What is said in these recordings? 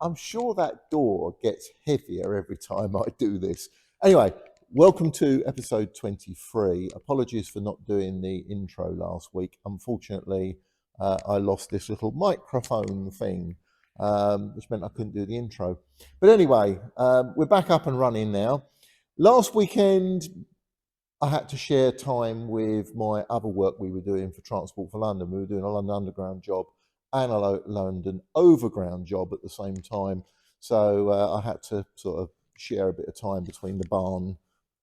I'm sure that door gets heavier every time I do this. Anyway, welcome to episode 23. Apologies for not doing the intro last week. Unfortunately, I lost this little microphone thing, which meant I couldn't do the intro. But anyway, we're back up and running now. Last weekend, I had to share time with my other work we were doing for Transport for London. We were doing a London Underground job and a London Overground job at the same time. So I had to sort of share a bit of time between the barn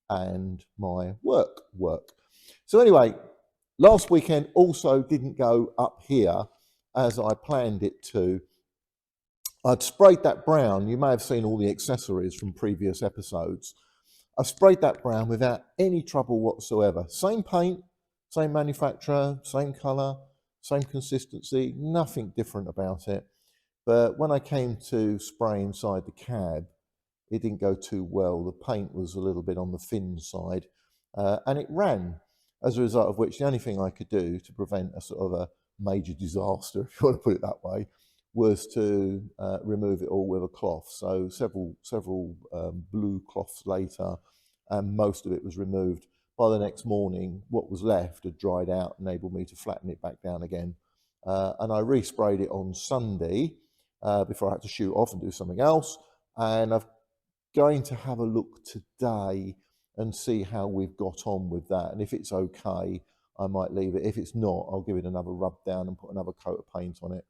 and my work. So anyway, last weekend also didn't go up here as I planned it to. I'd sprayed that brown. You may have seen all the accessories from previous episodes. I sprayed that brown without any trouble whatsoever. Same paint, same manufacturer, same colour, same consistency, nothing different about it. But when I came to spray inside the cab, it didn't go too well. The paint was a little bit on the thin side, and it ran. As a result of which, the only thing I could do to prevent a sort of a major disaster, if you want to put it that way, was to remove it all with a cloth. So several blue cloths later, and most of it was removed. By the next morning, what was left had dried out, enabled me to flatten it back down again. And I resprayed it on Sunday before I had to shoot off and do something else. And I'm going to have a look today and see how we've got on with that. And if it's okay, I might leave it. If it's not, I'll give it another rub down and put another coat of paint on it.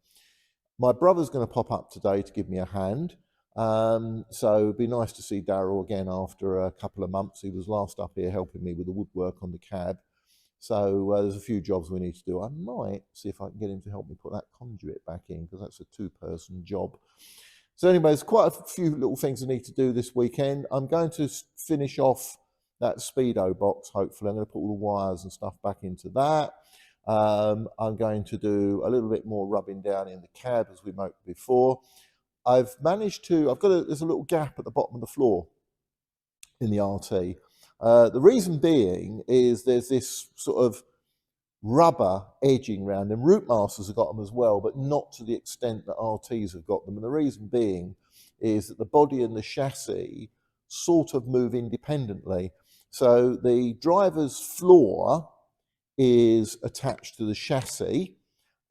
My brother's going to pop up today to give me a hand. So it'd be nice to see Daryl again after a couple of months. He was last up here helping me with the woodwork on the cab. So there's a few jobs we need to do. I might see if I can get him to help me put that conduit back in, because that's a two-person job. So anyway, there's quite a few little things I need to do this weekend. I'm going to finish off that Speedo box, hopefully. I'm going to put all the wires and stuff back into that. I'm going to do a little bit more rubbing down in the cab as we moped before. I've managed to, there's a little gap at the bottom of the floor in the RT. The reason being is there's this sort of rubber edging round, and Routmasters have got them as well, but not to the extent that RTs have got them. And the reason being is that the body and the chassis sort of move independently. So the driver's floor is attached to the chassis,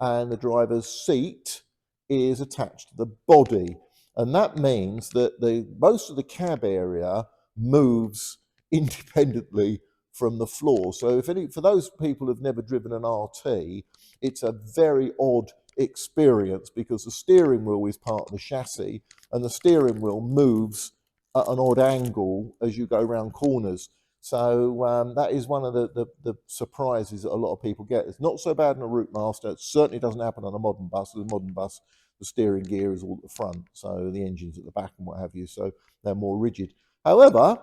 and the driver's seat is attached to the body. And that means that most of the cab area moves independently from the floor. So for those people who've never driven an RT, it's a very odd experience, because the steering wheel is part of the chassis, and the steering wheel moves at an odd angle as you go around corners. So that is one of the surprises that a lot of people get. It's not so bad in a Routemaster. It certainly doesn't happen on a modern bus. With a modern bus, the steering gear is all at the front, so the engine's at the back and what have you, so they're more rigid. However,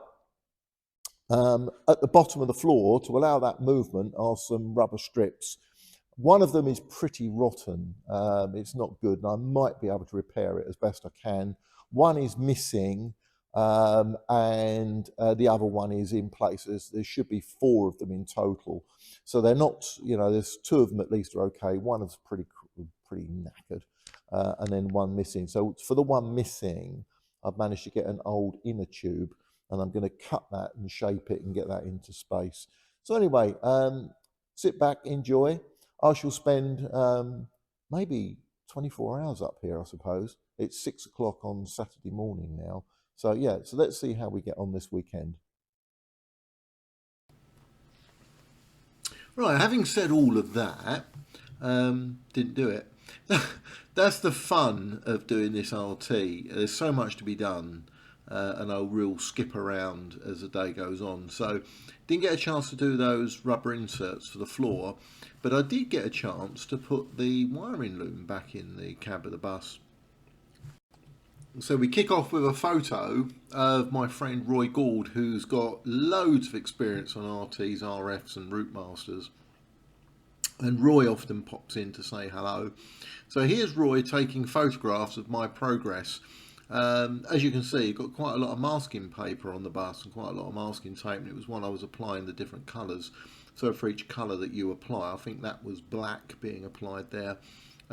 at the bottom of the floor, to allow that movement, are some rubber strips. One of them is pretty rotten. It's not good, and I might be able to repair it as best I can. One is missing, and the other one is in place. There should be 4 of them in total. So they're not, there's 2 of them at least are okay. One is pretty knackered, and then one missing. So for the one missing, I've managed to get an old inner tube, and I'm going to cut that and shape it and get that into space. So anyway, sit back, enjoy. I shall spend maybe 24 hours up here, I suppose. It's 6 o'clock on Saturday morning now. So yeah, so let's see how we get on this weekend. Right, having said all of that, didn't do it. That's the fun of doing this RT. There's so much to be done, and I'll real skip around as the day goes on. So didn't get a chance to do those rubber inserts for the floor, but I did get a chance to put the wiring loom back in the cab of the bus. So we kick off with a photo of my friend Roy Gould, who's got loads of experience on RTs, RFs and Routmasters. And Roy often pops in to say hello. So here's Roy taking photographs of my progress. As you can see, you've got quite a lot of masking paper on the bus and quite a lot of masking tape, and it was one I was applying the different colours. So for each colour that you apply, I think that was black being applied there.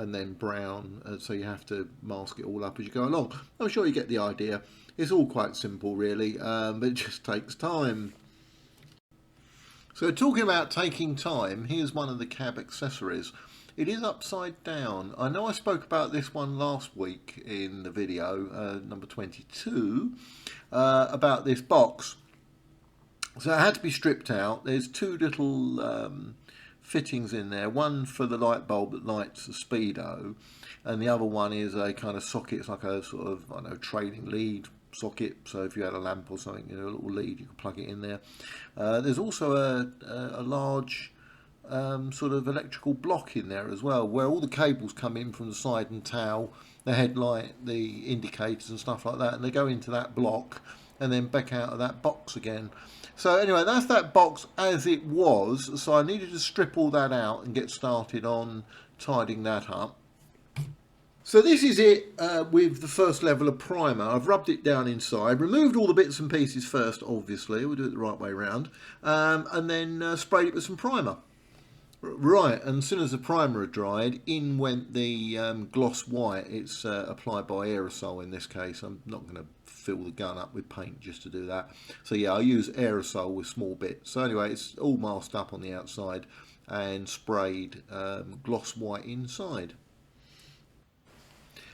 and then brown, so you have to mask it all up as you go along. I'm sure you get the idea. It's all quite simple really, but it just takes time. So talking about taking time, here's one of the cab accessories. It is upside down. I know I spoke about this one last week in the video, number 22, about this box. So it had to be stripped out. There's two little fittings in there, one for the light bulb that lights the speedo, and the other one is a kind of socket. It's like a sort of, I don't know, trailing lead socket, so if you had a lamp or something, you know, a little lead, you could plug it in there. There's also a large sort of electrical block in there as well, where all the cables come in from the side and tail, the headlight, the indicators and stuff like that, and they go into that block and then back out of that box again. So anyway, that's that box as it was, so I needed to strip all that out and get started on tidying that up. So this is it with the first level of primer. I've rubbed it down inside, removed all the bits and pieces first, obviously, we'll do it the right way around, and then sprayed it with some primer. Right, and as soon as the primer had dried, in went the gloss white. It's applied by aerosol in this case. I'm not going to fill the gun up with paint just to do that. So yeah, I use aerosol with small bits. So anyway, it's all masked up on the outside and sprayed gloss white inside.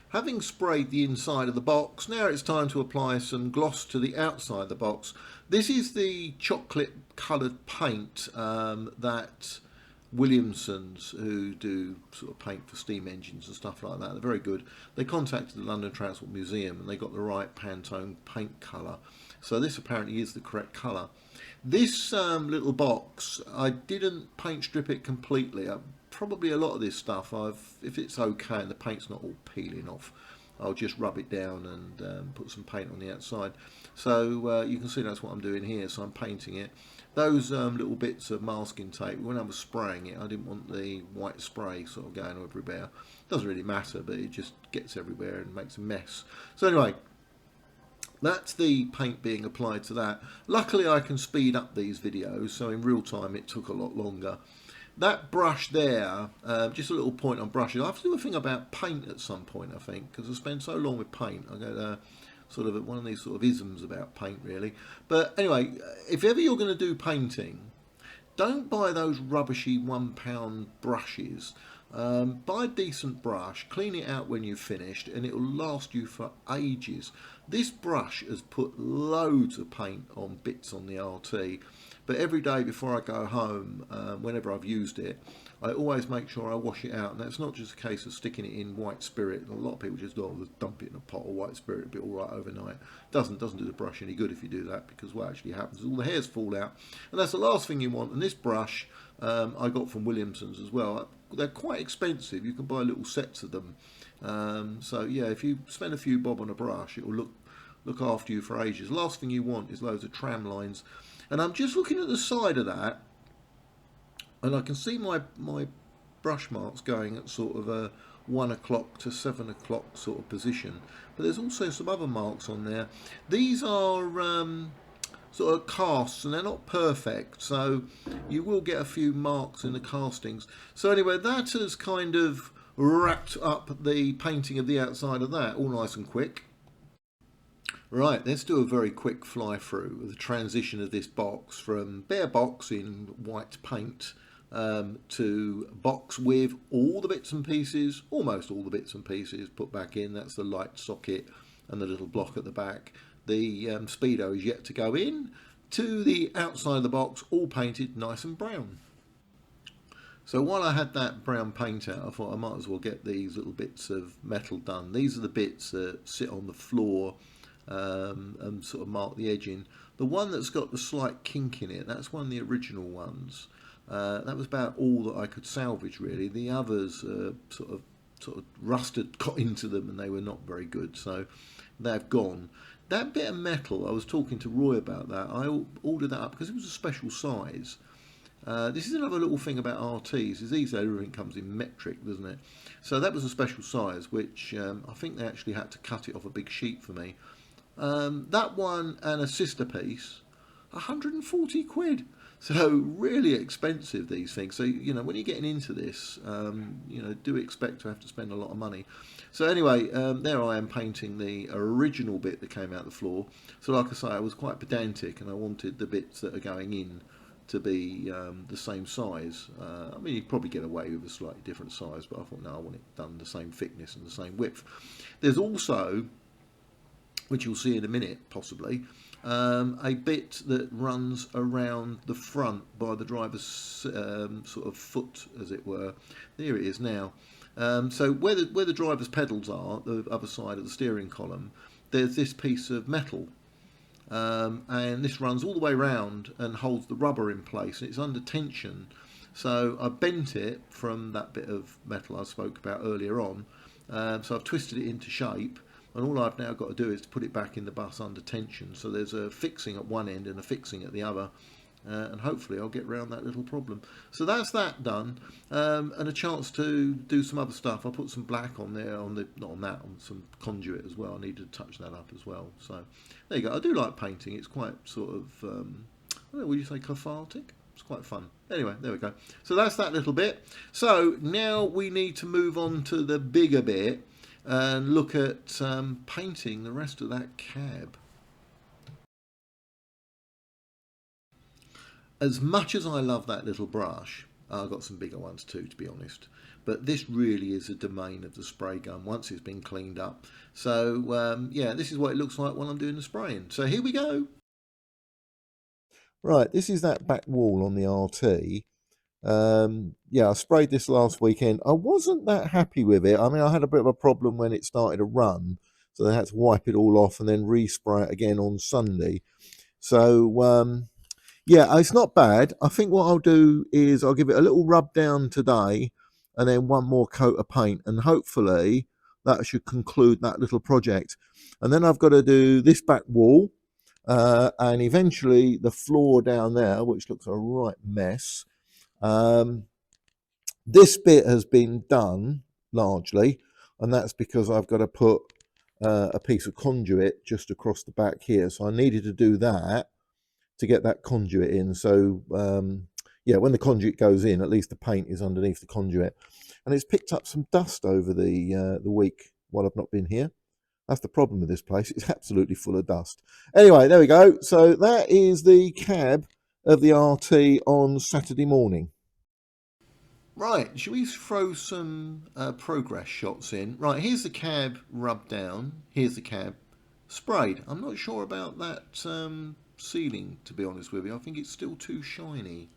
Having sprayed the inside of the box, now it's time to apply some gloss to the outside of the box. This is the chocolate coloured paint that Williamson's, who do sort of paint for steam engines and stuff like that, they're very good. They contacted the London Transport Museum and they got the right Pantone paint colour. So this apparently is the correct colour. This little box, I didn't paint strip it completely. Probably a lot of this stuff, if it's okay and the paint's not all peeling off, I'll just rub it down and put some paint on the outside. So you can see that's what I'm doing here. So I'm painting it. Those little bits of masking tape, when I was spraying it, I didn't want the white spray sort of going everywhere. Doesn't really matter, but it just gets everywhere and makes a mess. So anyway, that's the paint being applied to that. Luckily I can speed up these videos, so in real time it took a lot longer. That brush there, just a little point on brushes. I have to do a thing about paint at some point, I think, because I spend so long with paint. I get sort of one of these sort of isms about paint, really. But anyway, if ever you're going to do painting, don't buy those rubbishy £1 brushes. Buy a decent brush, clean it out when you've finished, and it will last you for ages. This brush has put loads of paint on bits on the RT, but every day before I go home, whenever I've used it, I always make sure I wash it out. And that's not just a case of sticking it in white spirit. A lot of people just dump it in a pot of white spirit, it'll be all right overnight. Doesn't do the brush any good if you do that, because what actually happens is all the hairs fall out, and that's the last thing you want. And this brush I got from Williamson's as well. They're quite expensive. You can buy little sets of them. So yeah, if you spend a few bob on a brush, it will look after you for ages. Last thing you want is loads of tram lines. And I'm just looking at the side of that, and I can see my brush marks going at sort of a 1 o'clock to 7 o'clock sort of position. But there's also some other marks on there. These are sort of casts, and they're not perfect, so you will get a few marks in the castings. So anyway, that has kind of wrapped up the painting of the outside of that, all nice and quick. Right, let's do a very quick fly through of the transition of this box from bare box in white paint to box with all the bits and pieces, almost all the bits and pieces put back in. That's the light socket and the little block at the back. The speedo is yet to go in, to the outside of the box, all painted nice and brown. So while I had that brown paint out, I thought I might as well get these little bits of metal done. These are the bits that sit on the floor and sort of mark the edging. The one that's got the slight kink in it, that's one of the original ones. That was about all that I could salvage, really. The others sort of rust had got into them and they were not very good, so they've gone. That bit of metal, I was talking to Roy about that. I ordered that up because it was a special size. This is another little thing about RTs, is these days everything comes in metric, doesn't it? So that was a special size, which I think they actually had to cut it off a big sheet for me. That one and a sister piece 140 quid. So really expensive, these things. So, you know, when you're getting into this, you know, do expect to have to spend a lot of money. So anyway, there I am painting the original bit that came out the floor. So like I say, I was quite pedantic and I wanted the bits that are going in to be the same size. I mean, you'd probably get away with a slightly different size, but I thought, no, I want it done the same thickness and the same width. There's also, which you'll see in a minute, possibly, a bit that runs around the front by the driver's sort of foot, as it were. There it is now. So where the driver's pedals are, the other side of the steering column, there's this piece of metal. And this runs all the way around and holds the rubber in place. It's under tension. So I bent it from that bit of metal I spoke about earlier on. So I've twisted it into shape. And all I've now got to do is to put it back in the bus under tension. So there's a fixing at one end and a fixing at the other. And hopefully I'll get around that little problem. So that's that done. And a chance to do some other stuff. I'll put some black on there, not on that, on some conduit as well. I need to touch that up as well. So there you go. I do like painting. It's quite sort of, I don't know, would you say cathartic? It's quite fun. Anyway, there we go. So that's that little bit. So now we need to move on to the bigger bit and look at painting the rest of that cab. As much as I love that little brush, I've got some bigger ones too, to be honest, but this really is a domain of the spray gun once it's been cleaned up. So yeah, this is what it looks like when I'm doing the spraying. So here we go. Right, this is that back wall on the RT. Yeah, I sprayed this last weekend. I wasn't that happy with it. I mean, I had a bit of a problem when it started to run, so I had to wipe it all off and then respray it again on Sunday. So yeah, it's not bad. I think what I'll do is I'll give it a little rub down today and then one more coat of paint, and hopefully that should conclude that little project. And then I've got to do this back wall and eventually the floor down there, which looks a right mess. This bit has been done largely, and that's because I've got to put a piece of conduit just across the back here. So I needed to do that to get that conduit in. So yeah, when the conduit goes in, at least the paint is underneath the conduit. And it's picked up some dust over the week while I've not been here. That's the problem with this place. It's absolutely full of dust. Anyway, there we go. So that is the cab of the RT on Saturday morning. Right, shall we throw some progress shots in? Right, here's the cab rubbed down. Here's the cab sprayed. I'm not sure about that ceiling, to be honest with you. I think it's still too shiny.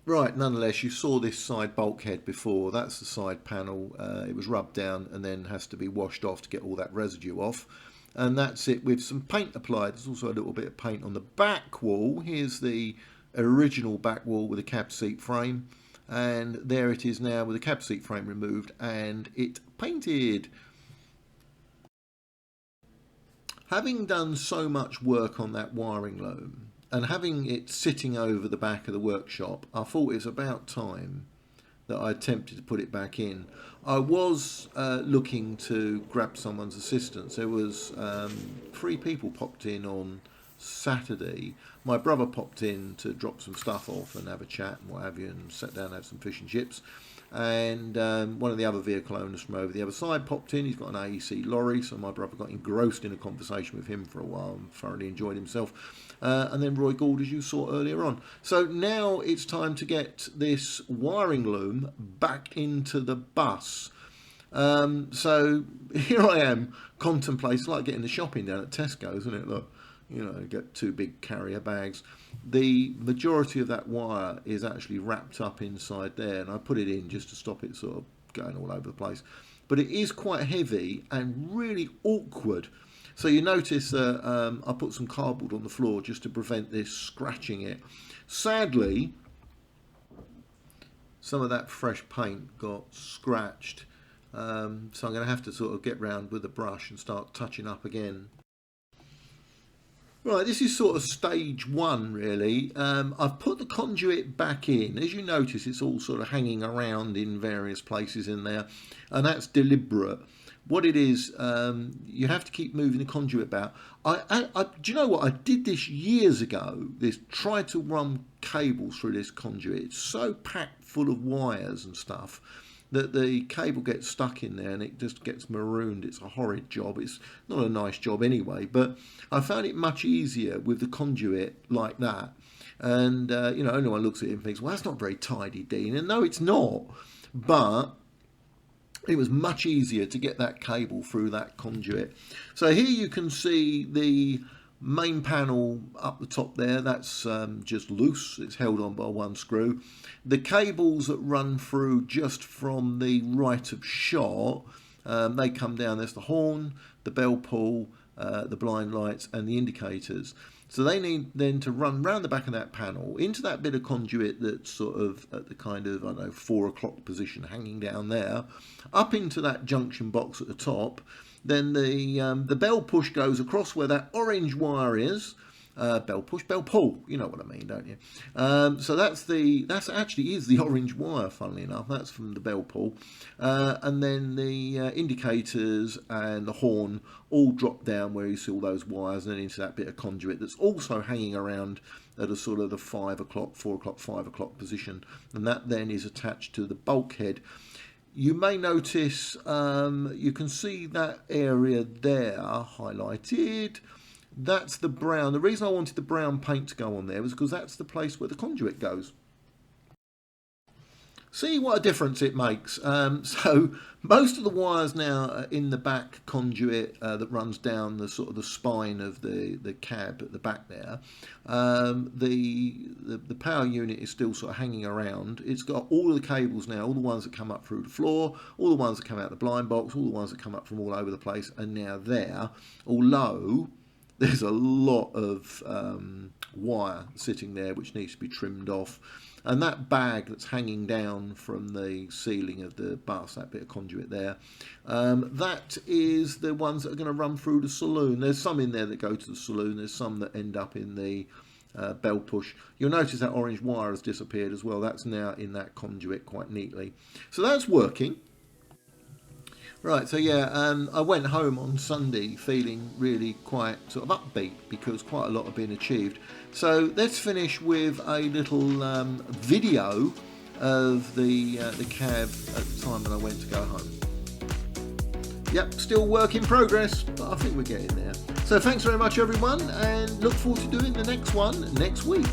Right, nonetheless, you saw this side bulkhead before. That's the side panel. It was rubbed down and then has to be washed off to get all that residue off. And that's it with some paint applied. There's also a little bit of paint on the back wall. Here's the original back wall with a cab seat frame. And there it is now with the cab seat frame removed and it painted. Having done so much work on that wiring loom and having it sitting over the back of the workshop, I thought it's about time that I attempted to put it back in. I was looking to grab someone's assistance. There was 3 people popped in on Saturday. My brother popped in to drop some stuff off and have a chat and what have you, and sat down and have some fish and chips. And one of the other vehicle owners from over the other side popped in. He's got an AEC lorry, so my brother got engrossed in a conversation with him for a while and thoroughly enjoyed himself. And then Roy Gould, as you saw earlier on. So now it's time to get this wiring loom back into the bus. So here I am contemplating. It's like getting the shopping down at Tesco's, isn't it? Look, you know, get 2 big carrier bags. The majority of that wire is actually wrapped up inside there, and I put it in just to stop it sort of going all over the place. But it is quite heavy and really awkward. So you notice I put some cardboard on the floor just to prevent this scratching it. Sadly, some of that fresh paint got scratched. So I'm going to have to sort of get round with a brush and start touching up again. Right, this is sort of stage 1 really. I've put the conduit back in. As you notice, it's all sort of hanging around in various places in there, and that's deliberate. what it is, you have to keep moving the conduit about. Do you know what? I did this years ago. Tried to run cables through this conduit. It's so packed full of wires and stuff that the cable gets stuck in there and it just gets marooned. It's a horrid job. It's not a nice job anyway, but I found it much easier with the conduit like that. And, anyone looks at it and thinks, well, that's not very tidy, Dean. And no, it's not. But it was much easier to get that cable through that conduit. So here you can see the main panel up the top there. That's just loose. It's held on by one screw. The cables that run through just from the right of shot, they come down. There's the horn, the bell pull, the blind lights and the indicators. So they need then to run round the back of that panel into that bit of conduit that's sort of at the kind of, 4 o'clock position hanging down there, up into that junction box at the top. Then the bell push goes across where that orange wire is. Bell push, bell pull, you know what I mean, don't you? So that's actually is the orange wire, funnily enough. That's from the bell pull. And then the indicators and the horn all drop down where you see all those wires and then into that bit of conduit that's also hanging around at a sort of the 5 o'clock, 4 o'clock, 5 o'clock position. And that then is attached to the bulkhead. You may notice, you can see that area there highlighted. That's the brown. The reason I wanted the brown paint to go on there was because that's the place where the conduit goes. See what a difference it makes. So most of the wires now are in the back conduit that runs down the sort of the spine of the cab at the back there. The power unit is still sort of hanging around. It's got all of the cables now, all the ones that come up through the floor, all the ones that come out the blind box, all the ones that come up from all over the place, and now there. Although there's a lot of wire sitting there which needs to be trimmed off. And that bag that's hanging down from the ceiling of the bus, that bit of conduit there, that is the ones that are going to run through the saloon. There's some in there that go to the saloon. There's some that end up in the bell push. You'll notice that orange wire has disappeared as well. That's now in that conduit quite neatly. So that's working. Right, so yeah, I went home on Sunday feeling really quite sort of upbeat because quite a lot had been achieved. So let's finish with a little video of the cab at the time when I went to go home. Yep, still work in progress, but I think we're getting there. So thanks very much everyone, and look forward to doing the next one next week.